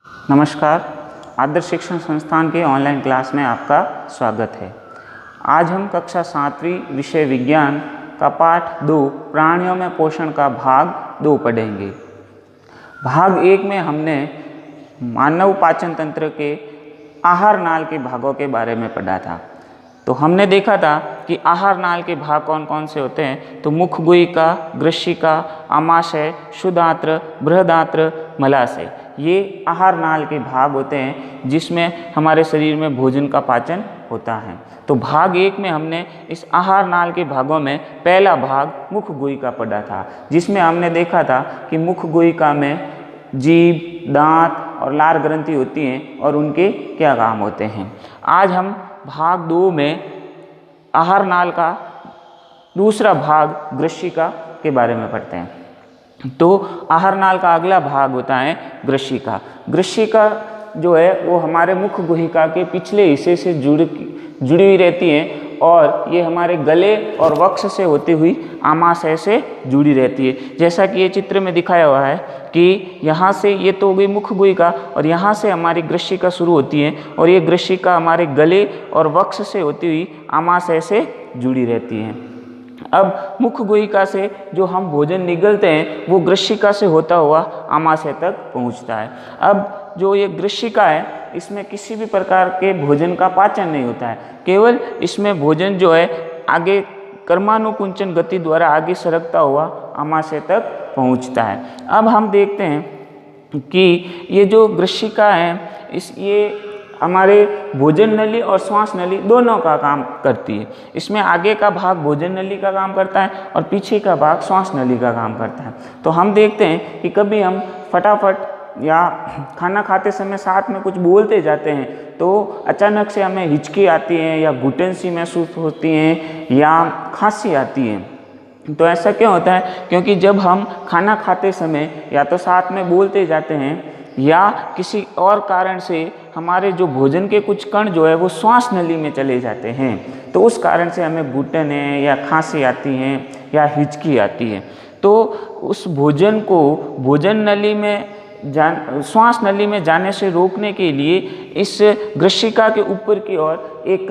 नमस्कार, आदर्श शिक्षण संस्थान के ऑनलाइन क्लास में आपका स्वागत है। आज हम कक्षा 7वीं विषय विज्ञान का पाठ 2 प्राणियों में पोषण का भाग 2 पढ़ेंगे। भाग 1 में हमने मानव पाचन तंत्र के आहार नाल के भागों के बारे में पढ़ा था। तो हमने देखा था कि आहार नाल के भाग कौन कौन से होते हैं। तो मुखगुहिका, ग्रशिका, आमाशय, क्षुधात्र, बृहदात्र, मलाशय, ये आहार नाल के भाग होते हैं जिसमें हमारे शरीर में भोजन का पाचन होता है। तो भाग 1 में हमने इस आहार नाल के भागों में पहला भाग मुखगुहिका पढ़ा था, जिसमें हमने देखा था कि मुखगुहिका में जीभ, दांत और लार ग्रंथि होती हैं और उनके क्या काम होते हैं। आज हम भाग 2 में आहार नाल का दूसरा भाग ग्रशिका के बारे में पढ़ते हैं। तो आहार नाल का अगला भाग होता है ग्रशिका। ग्रशिका जो है वो हमारे मुखगुहिका के पिछले हिस्से से जुड़ी हुई रहती है और ये हमारे गले और वक्ष से होती हुई आमाशय से जुड़ी रहती है। जैसा कि ये चित्र में दिखाया हुआ है कि यहाँ से ये तो हो गई मुखगुहिका और यहाँ से हमारी ग्रशिका शुरू होती है और ये ग्रशिका हमारे गले और वक्ष से होती हुई आमाशय से जुड़ी रहती है। अब मुखगुहिका से जो हम भोजन निगलते हैं वो ग्रशिका से होता हुआ आमाशय तक पहुँचता है। अब जो ये ग्रशिका है इसमें किसी भी प्रकार के भोजन का पाचन नहीं होता है, केवल इसमें भोजन जो है आगे कर्मानुकुंचन गति द्वारा आगे सरकता हुआ आमाशय तक पहुंचता है। अब हम देखते हैं कि ये जो ग्रशिका है ये हमारे भोजन नली और श्वास नली दोनों का काम करती है। इसमें आगे का भाग भोजन नली का काम करता है और पीछे का भाग श्वास नली का काम करता है। तो हम देखते हैं कि कभी हम फटाफट या खाना खाते समय साथ में कुछ बोलते जाते हैं तो अचानक से हमें हिचकी आती है या घुटन सी महसूस होती है या खांसी आती है। तो ऐसा क्यों होता है? क्योंकि जब हम खाना खाते समय या तो साथ में बोलते जाते हैं या किसी और कारण से हमारे जो भोजन के कुछ कण जो है वो श्वास नली में चले जाते हैं, तो उस कारण से हमें घुटन है या खांसी आती है या हिचकी आती है। तो उस भोजन को भोजन नली में श्वास नली में जाने से रोकने के लिए इस ग्रशिका के ऊपर की ओर एक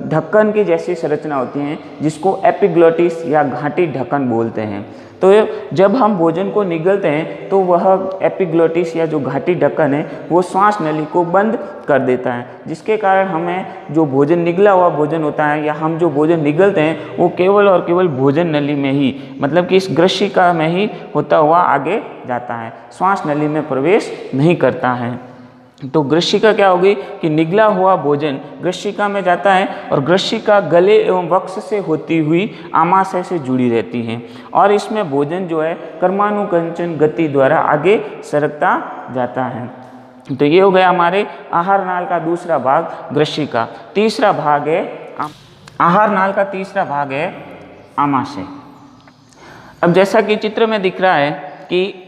ढक्कन की जैसी संरचना होती है जिसको एपिग्लोटिस या घाटी ढक्कन बोलते हैं। तो जब हम भोजन को निगलते हैं तो वह एपिग्लोटिस या जो घाटी ढक्कन है वो श्वास नली को बंद कर देता है, जिसके कारण हमें जो भोजन निगला हुआ भोजन होता है या हम जो भोजन निगलते हैं वो केवल और केवल भोजन नली में ही, मतलब कि इस ग्रशिका में ही होता हुआ आगे जाता है, श्वास नली में प्रवेश नहीं करता है। तो ग्रशिका क्या होगी कि निगला हुआ भोजन ग्रशिका में जाता है और ग्रशिका गले एवं वक्ष से होती हुई आमाशय से जुड़ी रहती है और इसमें भोजन जो है कर्मानुकंचन गति द्वारा आगे सरकता जाता है। तो ये हो गया हमारे आहार नाल का दूसरा भाग ग्रशिका। तीसरा भाग है आहार नाल का तीसरा भाग है आमाशय। अब जैसा कि चित्र में दिख रहा है कि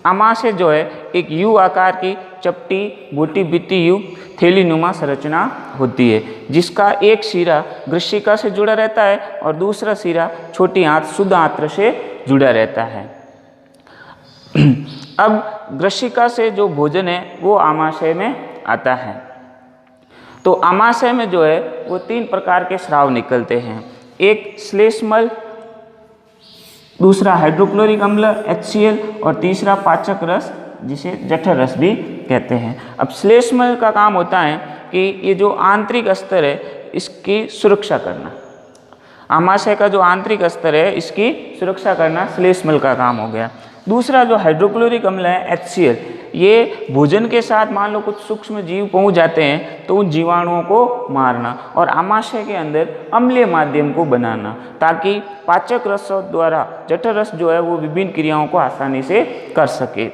आमाशय जो है एक यू आकार की चपटी मोटी भित्ति युक्त थैलीनुमा संरचना होती है, जिसका एक सिरा ग्रशिका से जुड़ा रहता है और दूसरा सिरा छोटी आंत क्षुधात्र से जुड़ा रहता है। अब ग्रशिका से जो भोजन है वो आमाशय में आता है। तो आमाशय में जो है वो 3 प्रकार के स्राव निकलते हैं, एक श्लेष्मल, दूसरा हाइड्रोक्लोरिक अम्ल HCl और तीसरा पाचक रस जिसे जठर रस भी कहते हैं। अब श्लेष्मल का काम होता है कि ये जो आंतरिक स्तर है इसकी सुरक्षा करना, आमाशय का जो आंतरिक स्तर है इसकी सुरक्षा करना श्लेष्मल का काम हो गया। दूसरा जो हाइड्रोक्लोरिक अम्ल है HCl, ये भोजन के साथ मान लो कुछ सूक्ष्म जीव पहुंच जाते हैं तो उन जीवाणुओं को मारना और आमाशय के अंदर अम्लीय माध्यम को बनाना ताकि पाचक रस द्वारा जठर रस जो है वो विभिन्न क्रियाओं को आसानी से कर सके।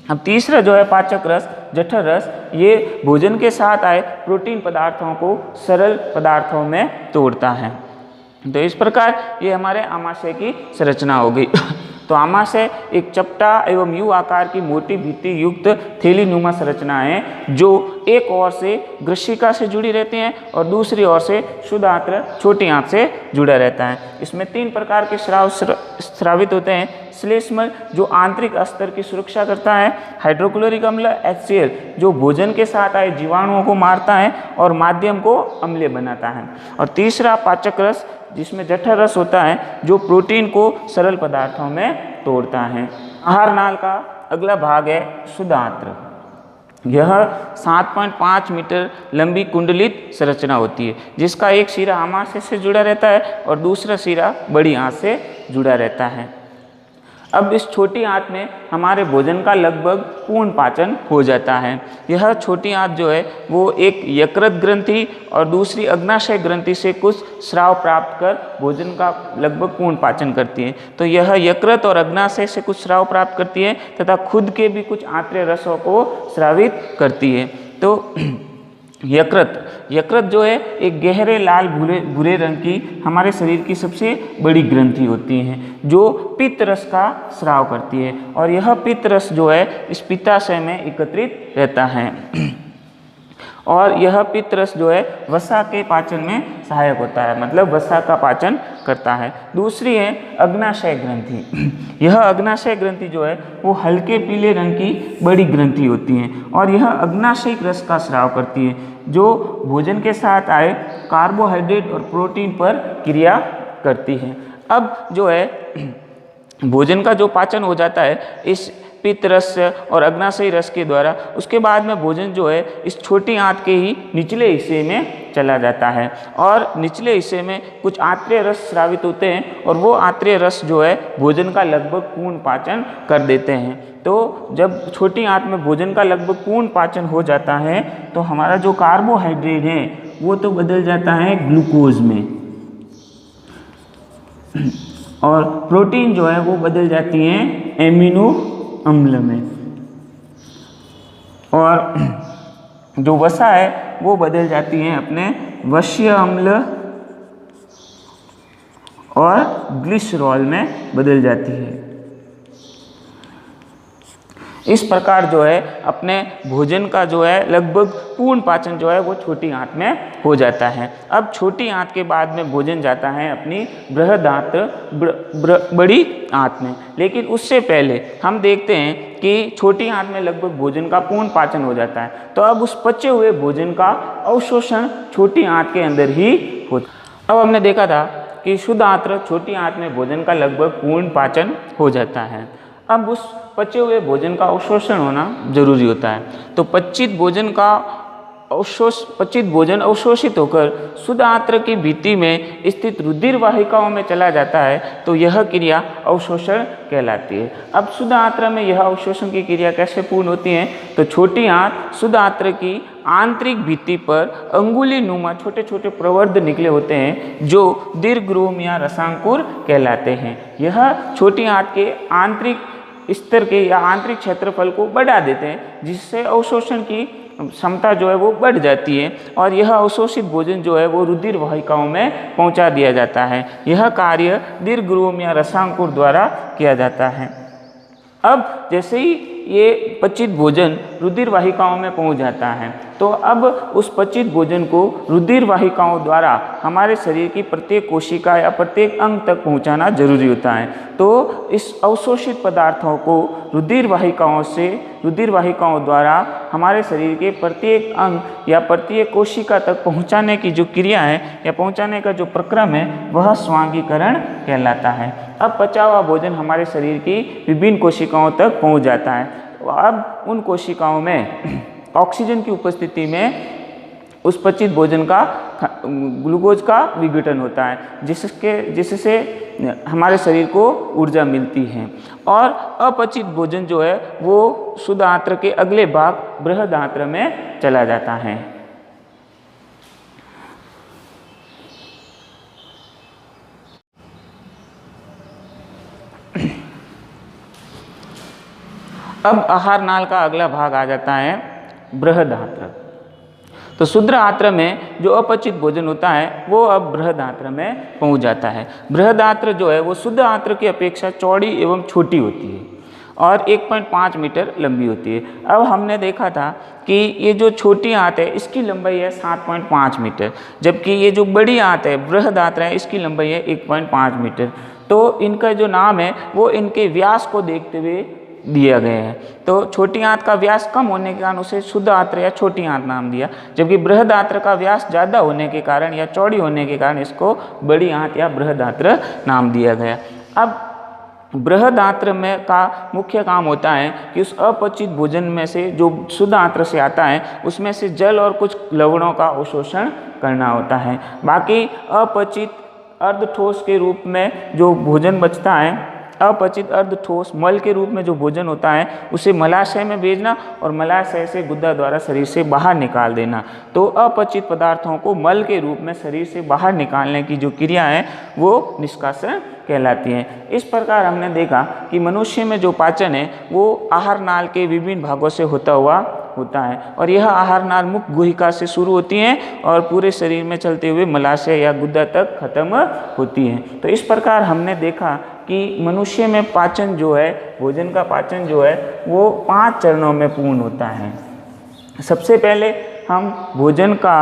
अब तीसरा जो है पाचक रस जठर रस, ये भोजन के साथ आए प्रोटीन पदार्थों को सरल पदार्थों में तोड़ता है। तो इस प्रकार ये हमारे आमाशय की संरचना हो गई। तो आमाशय एक चपटा एवं यू आकार की मोटी भित्ति युक्त थैलीनुमा संरचना है जो एक ओर से ग्रशिका से जुड़ी रहती है और दूसरी ओर से शुद्ध आंत्र छोटी आंत से जुड़ा रहता है। इसमें 3 प्रकार के स्राव स्रावित होते हैं। श्लेष्मल जो आंतरिक स्तर की सुरक्षा करता है, हाइड्रोक्लोरिक अम्ल HCl जो भोजन के साथ आए जीवाणुओं को मारता है और माध्यम को अम्लीय बनाता है, और तीसरा पाचक रस जिसमें जठर रस होता है जो प्रोटीन को सरल पदार्थों में तोड़ता है। आहार नाल का अगला भाग है शुद्ध आंत्र। यह 7.5 मीटर लंबी कुंडलित संरचना होती है जिसका एक सिरा आमाशय से जुड़ा रहता है और दूसरा सिरा बड़ी आंत से जुड़ा रहता है। अब इस छोटी आंत में हमारे भोजन का लगभग पूर्ण पाचन हो जाता है। यह छोटी आंत जो है वो एक यकृत ग्रंथि और दूसरी अग्नाशय ग्रंथि से कुछ स्राव प्राप्त कर भोजन का लगभग पूर्ण पाचन करती है। तो यह यकृत और अग्नाशय से कुछ स्राव प्राप्त करती है तथा खुद के भी कुछ आंतरिक रसों को स्रावित करती है। तो यकृत जो है एक गहरे लाल भूरे रंग की हमारे शरीर की सबसे बड़ी ग्रंथि होती है जो पित्त रस का स्राव करती है, और यह पित्त रस जो है इस पित्ताशय में एकत्रित रहता है और यह पित्त रस जो है वसा के पाचन में सहायक होता है, मतलब वसा का पाचन करता है। दूसरी है अग्नाशय ग्रंथि। यह अग्नाशय ग्रंथि जो है वो हल्के पीले रंग की बड़ी ग्रंथि होती है और यह अग्नाशयिक रस का स्राव करती है जो भोजन के साथ आए कार्बोहाइड्रेट और प्रोटीन पर क्रिया करती है। अब जो है भोजन का जो पाचन हो जाता है इस पित्त रस और अग्नाशयी रस के द्वारा, उसके बाद में भोजन जो है इस छोटी आंत के ही निचले हिस्से में चला जाता है और निचले हिस्से में कुछ आंतरिक रस स्रावित होते हैं और वो आंतरिक रस जो है भोजन का लगभग पूर्ण पाचन कर देते हैं। तो जब छोटी आंत में भोजन का लगभग पूर्ण पाचन हो जाता है तो हमारा जो कार्बोहाइड्रेट है वो तो बदल जाता है ग्लूकोज में और प्रोटीन जो है वो बदल जाती हैं एमिनो अम्ल में, और जो वसा है वो बदल जाती हैं अपने वश्य अम्ल और ग्लिसरॉल में बदल जाती है। इस प्रकार जो है अपने भोजन का जो है लगभग पूर्ण पाचन जो है वो छोटी आंत में हो जाता है। अब छोटी आंत के बाद में भोजन जाता है अपनी बृहदांत्र बड़ी आंत में, लेकिन उससे पहले हम देखते हैं कि छोटी आंत में लगभग भोजन का पूर्ण पाचन हो जाता है तो अब उस पचे हुए भोजन का अवशोषण छोटी आंत के अंदर ही होता है। अब हमने देखा था कि शुद्ध आंत्र छोटी आंत में भोजन का लगभग पूर्ण पाचन हो जाता है। अब उस पचे हुए भोजन का अवशोषण होना जरूरी होता है। तो पचित भोजन अवशोषित होकर शुद्ध आंत्र की भित्ति में स्थित रुधिर वाहिकाओं में चला जाता है तो यह क्रिया अवशोषण कहलाती है। अब शुद्ध आंत्र में यह अवशोषण की क्रिया कैसे पूर्ण होती है? तो छोटी आंत शुद्ध आंत्र की आंतरिक भित्ति पर अंगुली नुमा छोटे छोटे प्रवर्ध निकले होते हैं जो दीर्घ्रोम या रसांकुर कहलाते हैं। यह छोटी आंत के आंतरिक स्तर के या आंतरिक क्षेत्रफल को बढ़ा देते हैं जिससे अवशोषण की क्षमता जो है वो बढ़ जाती है और यह अवशोषित भोजन जो है वो रुधिर वाहिकाओं में पहुंचा दिया जाता है। यह कार्य दीर्घ्रोम या रसांकुर द्वारा किया जाता है। अब जैसे ही ये पचित भोजन रुधिर वाहिकाओं में पहुंच जाता है तो अब उस पचित भोजन को रुधिर वाहिकाओं द्वारा हमारे शरीर की प्रत्येक कोशिका या प्रत्येक अंग तक पहुंचाना जरूरी होता है। तो इस अवशोषित पदार्थों को रुधिर वाहिकाओं द्वारा हमारे शरीर के प्रत्येक अंग या प्रत्येक कोशिका तक पहुंचाने की जो क्रिया है या पहुंचाने का जो प्रक्रम है वह स्वांगीकरण कहलाता है। अब पचा हुआ भोजन हमारे शरीर की विभिन्न कोशिकाओं तक पहुंच जाता है। अब उन कोशिकाओं में ऑक्सीजन की उपस्थिति में उस पचित भोजन का ग्लूकोज का विघटन होता है जिससे हमारे शरीर को ऊर्जा मिलती है और अपचित भोजन जो है वो शुद्ध आंत्र के अगले भाग बृहद आंत्र में चला जाता है। अब आहार नाल का अगला भाग आ जाता है बृहद आंत्र। तो क्षुद्र आंत्र में जो अपचित भोजन होता है वो अब बृहद आंत्र में पहुंच जाता है। बृहद आंत्र जो है वो शुद्ध आंत्र की अपेक्षा चौड़ी एवं छोटी होती है और 1.5 मीटर लंबी होती है। अब हमने देखा था कि ये जो छोटी आंत है इसकी लंबाई है 7.5 मीटर, जबकि ये जो बड़ी आंत है बृहद आंत्र है इसकी लंबाई है 1.5 मीटर। तो इनका जो नाम है वो इनके व्यास को देखते हुए दिया गया है। तो छोटी आंत का व्यास कम होने के कारण उसे शुद्ध आंत्र या छोटी आंत नाम दिया, जबकि बृहद आंत्र का व्यास ज़्यादा होने के कारण या चौड़ी होने के कारण इसको बड़ी आंत या बृहद आंत्र नाम दिया गया। अब बृहद आंत्र में का मुख्य काम होता है कि उस अपचित भोजन में से जो शुद्ध आंत्र से आता है उसमें से जल और कुछ लवणों का अवशोषण करना होता है। बाकी अपचित अर्धठोस के रूप में जो भोजन बचता है, अपचित अर्धठोस मल के रूप में जो भोजन होता है उसे मलाशय में भेजना और मलाशय से गुदा द्वारा शरीर से बाहर निकाल देना। तो अपचित पदार्थों को मल के रूप में शरीर से बाहर निकालने की जो क्रिया है वो निष्कासन कहलाती है। इस प्रकार हमने देखा कि मनुष्य में जो पाचन है वो आहार नाल के विभिन्न भागों से होता है और यह आहार नाल मुख गुहिका से शुरू होती है और पूरे शरीर में चलते हुए मलाशय या गुदा तक खत्म होती है। तो इस प्रकार हमने देखा कि मनुष्य में पाचन जो है, भोजन का पाचन जो है वो 5 चरणों में पूर्ण होता है। सबसे पहले हम भोजन का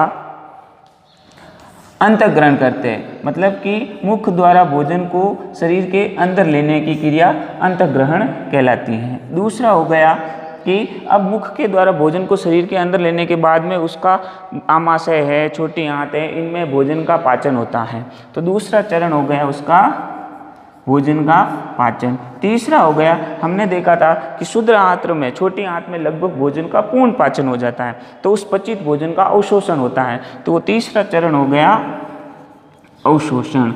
अंतःग्रहण करते हैं, मतलब कि मुख द्वारा भोजन को शरीर के अंदर लेने की क्रिया अंतःग्रहण कहलाती है। दूसरा हो गया कि अब मुख के द्वारा भोजन को शरीर के अंदर लेने के बाद में उसका आमाशय है, छोटी आंत है, इनमें भोजन का पाचन होता है। तो दूसरा चरण हो गया उसका भोजन का पाचन। तीसरा हो गया, हमने देखा था कि शुद्ध आंत्र में, छोटी आंत में लगभग भोजन का पूर्ण पाचन हो जाता है, तो उस पचित भोजन का अवशोषण होता है। तो वो तीसरा चरण हो गया अवशोषण।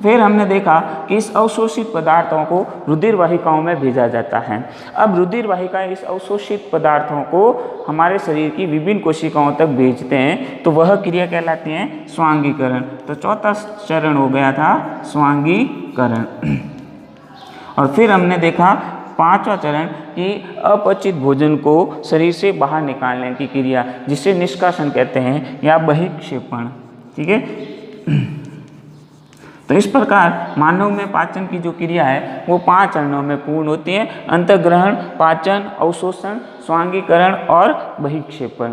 फिर हमने देखा कि इस अवशोषित पदार्थों को रुधिर वाहिकाओं में भेजा जाता है। अब रुधिर वाहिकाएं इस अवशोषित पदार्थों को हमारे शरीर की विभिन्न कोशिकाओं तक भेजते हैं, तो वह क्रिया कहलाती है स्वांगीकरण। तो चौथा चरण हो गया था स्वांगीकरण। और फिर हमने देखा 5वां चरण कि अपचित भोजन को शरीर से बाहर निकालने की क्रिया, जिसे निष्कासन कहते हैं या बहिक्षेपण। ठीक है। तो इस प्रकार मानव में पाचन की जो क्रिया है वो 5 चरणों में पूर्ण होती है: अंतःग्रहण, पाचन, अवशोषण, स्वांगीकरण और बहिक्षेपण।